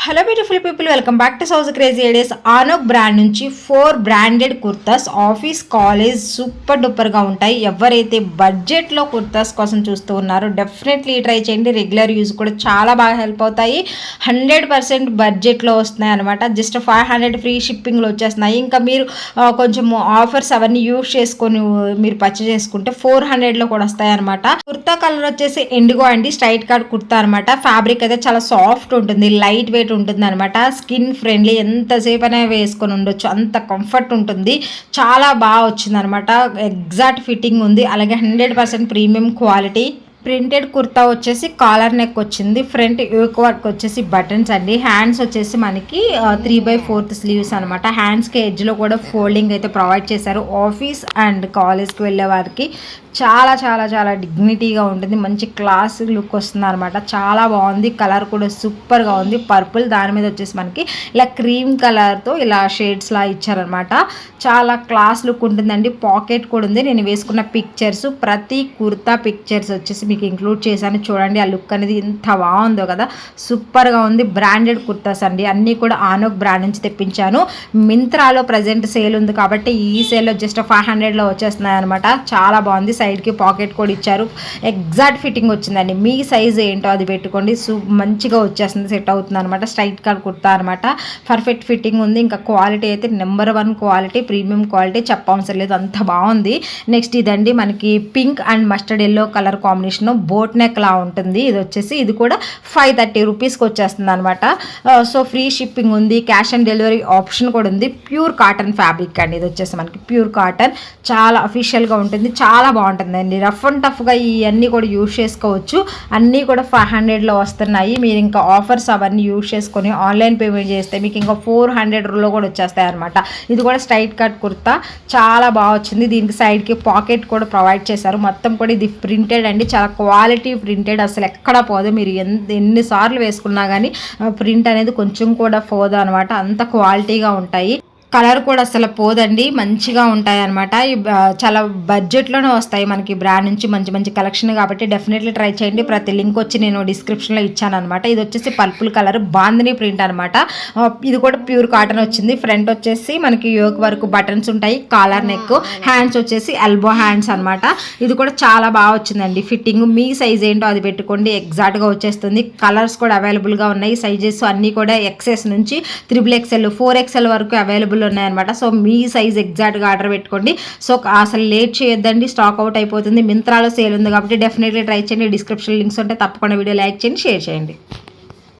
Hello beautiful people, welcome back to Sowj crazy ideas. Anouk brand నుంచి 4 branded kurtas office college super డూపర్గా ఉంటాయి. ఎవరైతే బడ్జెట్లో కుర్తాస్ కోసం చూస్తూ ఉన్నారో డెఫినెట్లీ ట్రై చేయండి. రెగ్యులర్ యూజ్ కూడా చాలా బాగా హెల్ప్ అవుతాయి. 100% బడ్జెట్లో వస్తున్నాయి అనమాట. జస్ట్ 500 ఫ్రీ షిప్పింగ్లో వచ్చేస్తున్నాయి. ఇంకా మీరు కొంచెం ఆఫర్స్ అవన్నీ యూజ్ చేసుకొని మీరు పర్చేస్ చేసుకుంటే 400లో కూడా వస్తాయి అనమాట. కుర్తా కలర్ వచ్చేసి ఎండిగో అండి, స్ట్రైట్ కట్ కుర్తా అనమాట. ఫ్యాబ్రిక్ అయితే చాలా సాఫ్ట్ ఉంటుంది, లైట్ వెయిట్ ఉంటుంది అనమాట. స్కిన్ ఫ్రెండ్లీ, ఎంతసేపు అయినా వేసుకొని ఉండొచ్చు, అంత కంఫర్ట్ ఉంటుంది. చాలా బాగా వచ్చింది అనమాట. ఎగ్జాక్ట్ ఫిట్టింగ్ ఉంది, అలాగే 100% ప్రీమియం క్వాలిటీ. ప్రింటెడ్ కుర్తా వచ్చేసి కాలర్ నెక్ వచ్చింది. ఫ్రంట్ యోక్ వర్క్ వచ్చేసి బటన్స్ అండి. హ్యాండ్స్ వచ్చేసి మనకి 3/4 స్లీవ్స్ అనమాట. హ్యాండ్స్కి ఎడ్జ్లో కూడా ఫోల్డింగ్ అయితే ప్రొవైడ్ చేశారు. ఆఫీస్ అండ్ కాలేజ్కి వెళ్ళే వారికి చాలా చాలా చాలా డిగ్నిటీగా ఉంటుంది. మంచి క్లాస్ లుక్ వస్తుంది అనమాట. చాలా బాగుంది. కలర్ కూడా సూపర్గా ఉంది. పర్పుల్, దాని మీద వచ్చేసి మనకి ఇలా క్రీమ్ కలర్తో ఇలా షేడ్స్లా ఇచ్చారనమాట. చాలా క్లాస్ లుక్ ఉంటుందండి. పాకెట్ కూడా ఉంది. నేను వేసుకున్న పిక్చర్స్, ప్రతి కుర్తా పిక్చర్స్ వచ్చేసి మీకు ఇంక్లూడ్ చేశాను. చూడండి ఆ లుక్ అనేది ఎంత బాగుందో కదా, సూపర్గా ఉంది. బ్రాండెడ్ కుర్తాస్ అండి, అన్నీ కూడా ఆనోక్ బ్రాండ్ నుంచి తెప్పించాను. మింత్రాలో ప్రజెంట్ సేల్ ఉంది కాబట్టి ఈ సేల్లో జస్ట్ 500లో వచ్చేస్తున్నాయి అనమాట. చాలా బాగుంది. సైడ్కి పాకెట్ కూడా ఇచ్చారు. ఎగ్జాక్ట్ ఫిట్టింగ్ వచ్చిందండి. మీ సైజ్ ఏంటో అది పెట్టుకోండి, మంచిగా వచ్చేస్తుంది, సెట్ అవుతుంది అనమాట. స్ట్రైట్ కట్ కుర్తా అనమాట. పర్ఫెక్ట్ ఫిట్టింగ్ ఉంది. ఇంకా క్వాలిటీ అయితే నెంబర్ 1 క్వాలిటీ, ప్రీమియం క్వాలిటీ, చెప్పవసరం లేదు, అంత బాగుంది. నెక్స్ట్ ఇదండి, మనకి pink and mustard yellow colour combination, boat neck లా ఉంటుంది. ఇది వచ్చేసి ఇది కూడా 530 రూపీస్కి వచ్చేస్తుంది అనమాట. సో ఫ్రీ షిప్పింగ్ ఉంది, క్యాష్ ఆన్ డెలివరీ ఆప్షన్ కూడా ఉంది. ప్యూర్ కాటన్ ఫ్యాబ్రిక్ అండి. ఇది వచ్చేసి మనకి ప్యూర్ కాటన్, చాలా అఫీషియల్గా ఉంటుంది, చాలా బాగుంటుందండి. రఫ్ అండ్ టఫ్గా ఇవన్నీ కూడా యూజ్ చేసుకోవచ్చు. అన్నీ కూడా 500లో వస్తున్నాయి. మీరు ఇంకా ఆఫర్స్ అవన్నీ యూజ్ చేసుకొని ఆన్లైన్ పేమెంట్ చేస్తే మీకు ఇంకా 400లో కూడా వచ్చేస్తాయి అనమాట. ఇది కూడా స్ట్రైట్ కట్ కుర్తా, చాలా బాగా వచ్చింది. దీనికి సైడ్కి పాకెట్ కూడా ప్రొవైడ్ చేశారు. మొత్తం కూడా ఇది ప్రింటెడ్ అండి, చాలా క్వాలిటీ ప్రింటెడ్, అసలు ఎక్కడ పోదు. మీరు ఎన్నిసార్లు వేసుకున్నా కానీ ప్రింట్ అనేది కొంచెం కూడా పోదు అనమాట. అంత క్వాలిటీగా ఉంటాయి. కలర్ కూడా అసలు పోదండి, మంచిగా ఉంటాయి అనమాట. చాలా బడ్జెట్లోనే వస్తాయి మనకి బ్రాండ్ నుంచి మంచి మంచి కలెక్షన్ కాబట్టి డెఫినెట్లీ ట్రై చేయండి. ప్రతి లింక్ వచ్చి నేను డిస్క్రిప్షన్లో ఇచ్చాను అనమాట. ఇది వచ్చేసి పర్పుల్ కలర్ బాందిని ప్రింట్ అనమాట. ఇది కూడా ప్యూర్ కాటన్ వచ్చింది. ఫ్రంట్ వచ్చేసి మనకి యోక్ వర్క్ బటన్స్ ఉంటాయి, కాలర్ నెక్, హ్యాండ్స్ వచ్చేసి ఎల్బో హ్యాండ్స్ అనమాట. ఇది కూడా చాలా బాగా వచ్చిందండి ఫిట్టింగ్. మీ సైజ్ ఏంటో అది పెట్టుకోండి, ఎగ్జాక్ట్గా వచ్చేస్తుంది. కలర్స్ కూడా అవైలబుల్గా ఉన్నాయి. సైజెస్ అన్నీ కూడా XS నుంచి XXL 4XL వరకు అవైలబుల్ ఉన్నాయన్నమాట. సో మీ సైజ్ ఎగ్జాక్ట్గా ఆర్డర్ పెట్టుకోండి. సో అసలు లేట్ చేయొద్దండి, స్టాక్ అవుట్ అయిపోతుంది. మింత్రాలో సేల్ ఉంది కాబట్టి డెఫినెట్లీ ట్రై చేయండి. డిస్క్రిప్షన్ లింక్స్ ఉంటే తప్పకుండా వీడియో లైక్ చేయండి, షేర్ చేయండి.